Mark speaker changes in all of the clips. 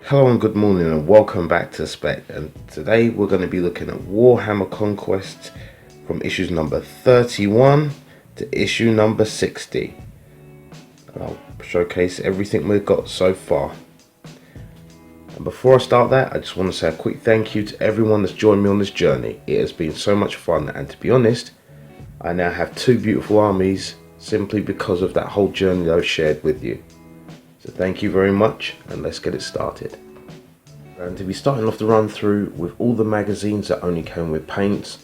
Speaker 1: Hello and good morning and welcome back to Spekd, and today we're going to be looking at Warhammer Conquest from issues number 31 to issue number 60. And I'll showcase everything we've got so far. And before I start that, I just want to say a quick thank you to everyone that's joined me on this journey. It has been so much fun, and to be honest, I now have two beautiful armies simply because of that whole journey that I've shared with you. So thank you very much, and let's get it started. And to be starting off the run through with all the magazines that only came with paints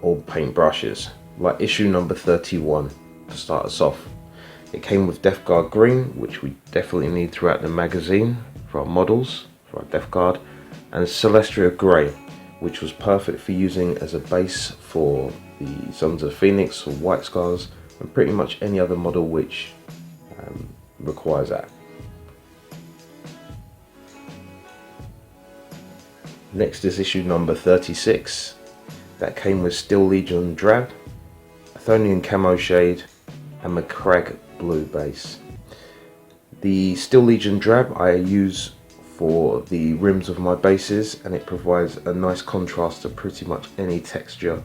Speaker 1: or paint brushes, like issue number 31 to start us off. It came with Death Guard Green, which we definitely need throughout the magazine for our models, for our Death Guard, and Celestia Grey, which was perfect for using as a base for the Sons of Phoenix or White Scars, and pretty much any other model which requires that. Next is issue number 36. That came with Steel Legion Drab, Athonian Camo Shade, and Macragge Blue base. The Steel Legion Drab I use for the rims of my bases, and it provides a nice contrast to pretty much any texture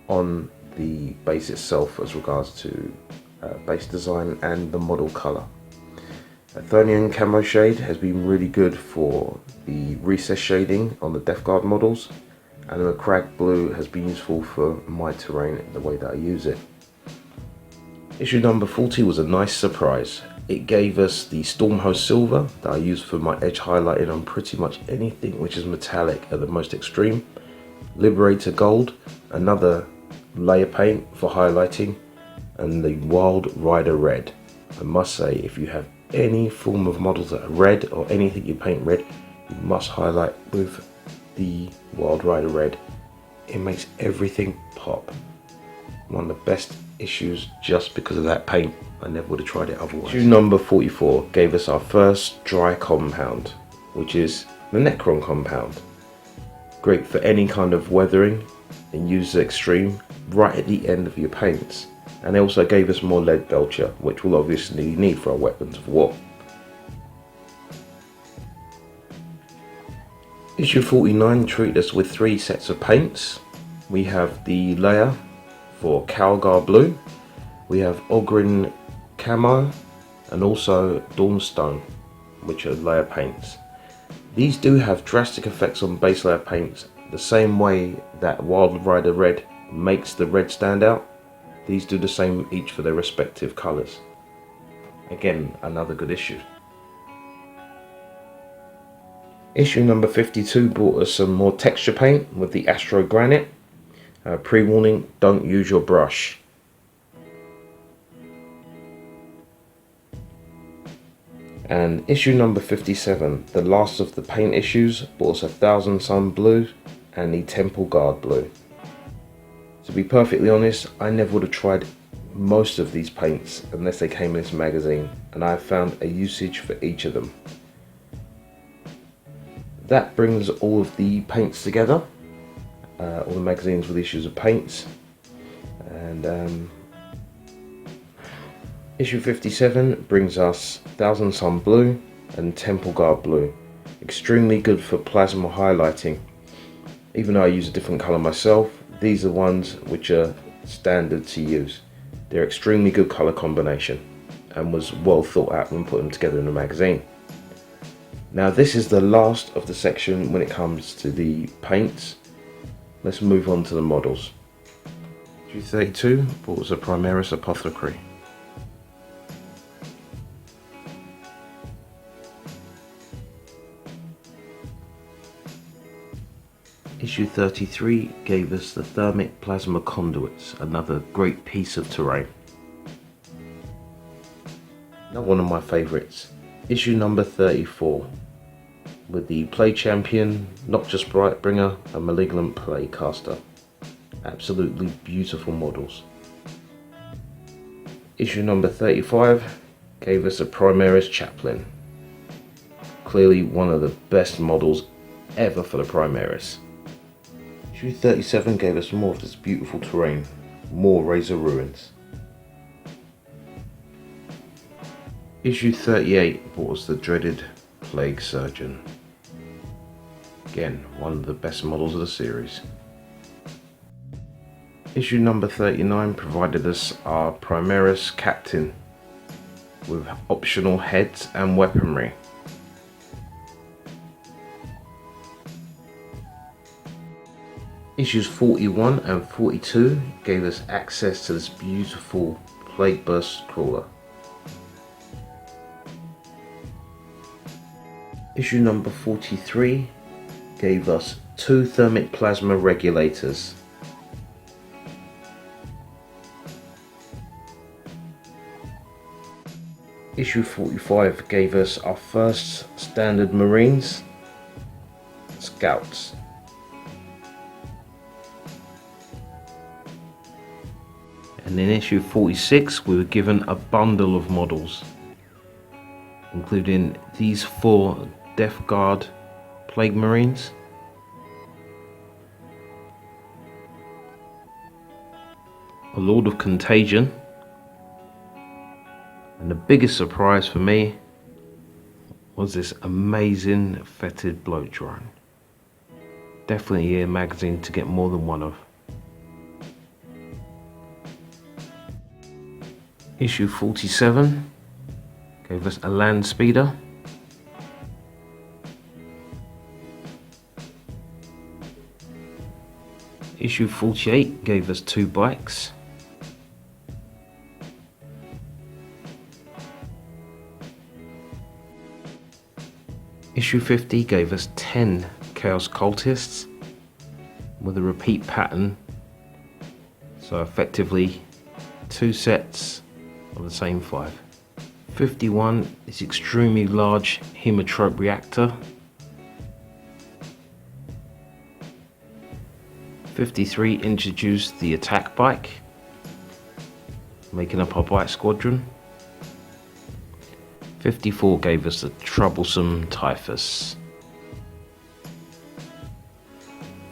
Speaker 1: on the base itself as regards to base design and the model colour. Athonian Camo Shade has been really good for the recess shading on the Death Guard models, and the Macragge Blue has been useful for my terrain the way that I use it. Issue number 40 was a nice surprise. It gave us the Stormhost Silver that I use for my edge highlighting on pretty much anything which is metallic at the most extreme, Liberator Gold, another layer paint for highlighting, and the Wild Rider Red. I must say, if you have any form of models that are red or anything you paint red, you must highlight with the Wild Rider Red. It makes everything pop. One of the best issues just because of that paint. I never would have tried it otherwise. Issue number 44 gave us our first dry compound, which is the Necron compound. Great for any kind of weathering and use extreme right at the end of your paints. And they also gave us more lead belcher, which we'll obviously need for our weapons of war. Issue 49 treated us with 3 sets of paints. We have the layer for Calgar Blue, we have Ogryn Camo, and also Dawnstone, which are layer paints. These do have drastic effects on base layer paints, the same way that Wild Rider Red makes the red stand out. These do the same each for their respective colours. Again, another good issue. Issue number 52 brought us some more texture paint with the Astro Granite. Pre-warning, don't use your brush. And issue number 57, the last of the paint issues, brought us a Thousand Sun Blue and the Temple Guard Blue. To be perfectly honest, I never would have tried most of these paints unless they came in this magazine, and I have found a usage for each of them. That brings all of the paints together, all the magazines with issues of paints, and issue 57 brings us Thousand Sun Blue and Temple Guard Blue. Extremely good for plasma highlighting. Even though I use a different colour myself, these are ones which are standard to use. They're extremely good colour combination and was well thought out when put them together in a magazine. Now this is the last of the section when it comes to the paints. Let's move on to the models. Issue 32 brought us a Primaris Apothecary. Issue 33 gave us the Thermic Plasma Conduits, another great piece of terrain. Now one of my favourites, issue number 34, with the Play Champion, Noxious Brightbringer and Malignant Playcaster. Absolutely beautiful models. Issue number 35 gave us a Primaris Chaplain. Clearly one of the best models ever for the Primaris. Issue 37 gave us more of this beautiful terrain, more Razor Ruins. Issue 38 brought us the dreaded Plague Surgeon. Again, one of the best models of the series. Issue number 39 provided us our Primaris Captain with optional heads and weaponry. Issues 41 and 42 gave us access to this beautiful Plague Burst crawler. Issue number 43 gave us 2 thermic plasma regulators. Issue 45 gave us our first standard Marines, Scouts. And in issue 46 we were given a bundle of models, including these 4 Death Guard Plague Marines, a Lord of Contagion, and the biggest surprise for me was this amazing fetid bloat drone. Definitely a magazine to get more than one of. Issue 47 gave us a land speeder. Issue 48 gave us 2 bikes. Issue 50 gave us 10 Chaos Cultists with a repeat pattern, so effectively 2 sets of the same 5. 51 is extremely large Hemotrope reactor. 53 introduced the attack bike, making up our bike squadron. 54 gave us the troublesome Typhus.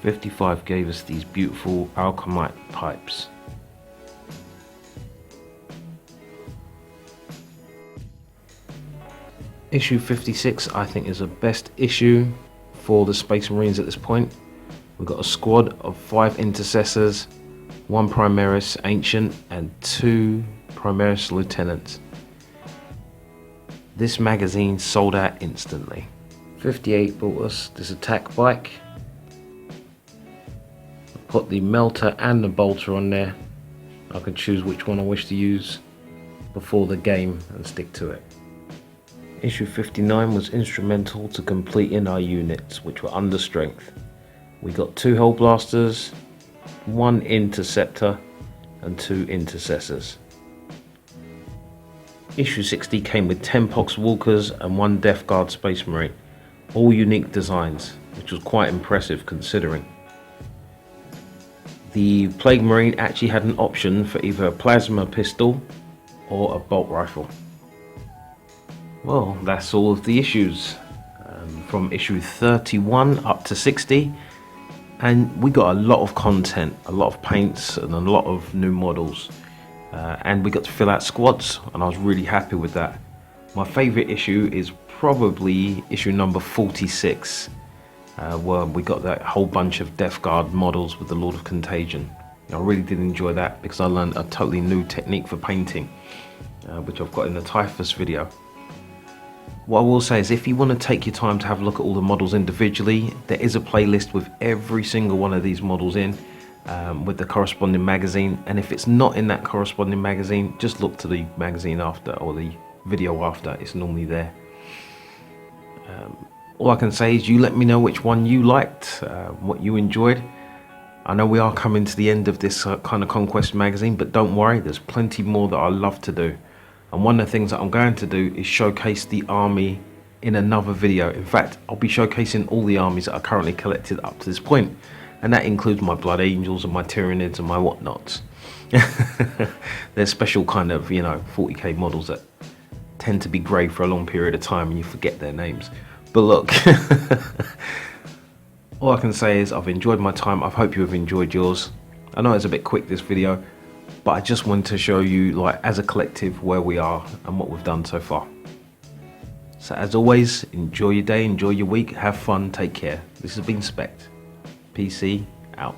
Speaker 1: 55 gave us these beautiful Alchemite pipes. Issue 56 I think is the best issue for the Space Marines at this point. We've got a squad of 5 Intercessors, 1 Primaris Ancient and 2 Primaris Lieutenants. This magazine sold out instantly. 58 bought us this attack bike. Put the melter and the bolter on there. I can choose which one I wish to use before the game and stick to it. Issue 59 was instrumental to completing our units, which were under strength. We got 2 Hull Blasters, 1 Interceptor and 2 Intercessors. Issue 60 came with 10 Pox Walkers and 1 Death Guard Space Marine, all unique designs, which was quite impressive considering. The Plague Marine actually had an option for either a plasma pistol or a bolt rifle. Well, that's all of the issues from issue 31 up to 60, and we got a lot of content, a lot of paints and a lot of new models. And we got to fill out squads, and I was really happy with that. My favourite issue is probably issue number 46, where we got that whole bunch of Death Guard models with the Lord of Contagion. I really did enjoy that because I learned a totally new technique for painting, which I've got in the Typhus video. What I will say is, if you want to take your time to have a look at all the models individually, there is a playlist with every single one of these models in. With the corresponding magazine, and if it's not in that corresponding magazine, just look to the magazine after or the video after, it's normally there. All I can say is you let me know which one you liked, what you enjoyed. I know we are coming to the end of this kind of Conquest magazine, but don't worry, there's plenty more that I love to do, and one of the things that I'm going to do is showcase the army in another video. In fact, I'll be showcasing all the armies that are currently collected up to this point. And that includes my Blood Angels and my Tyranids and my whatnots. They're special kind of, 40k models that tend to be grey for a long period of time and you forget their names. But look, all I can say is I've enjoyed my time. I hope you have enjoyed yours. I know it's a bit quick, this video, but I just wanted to show you, like, as a collective, where we are and what we've done so far. So as always, enjoy your day, enjoy your week, have fun, take care. This has been Spekd. PC out.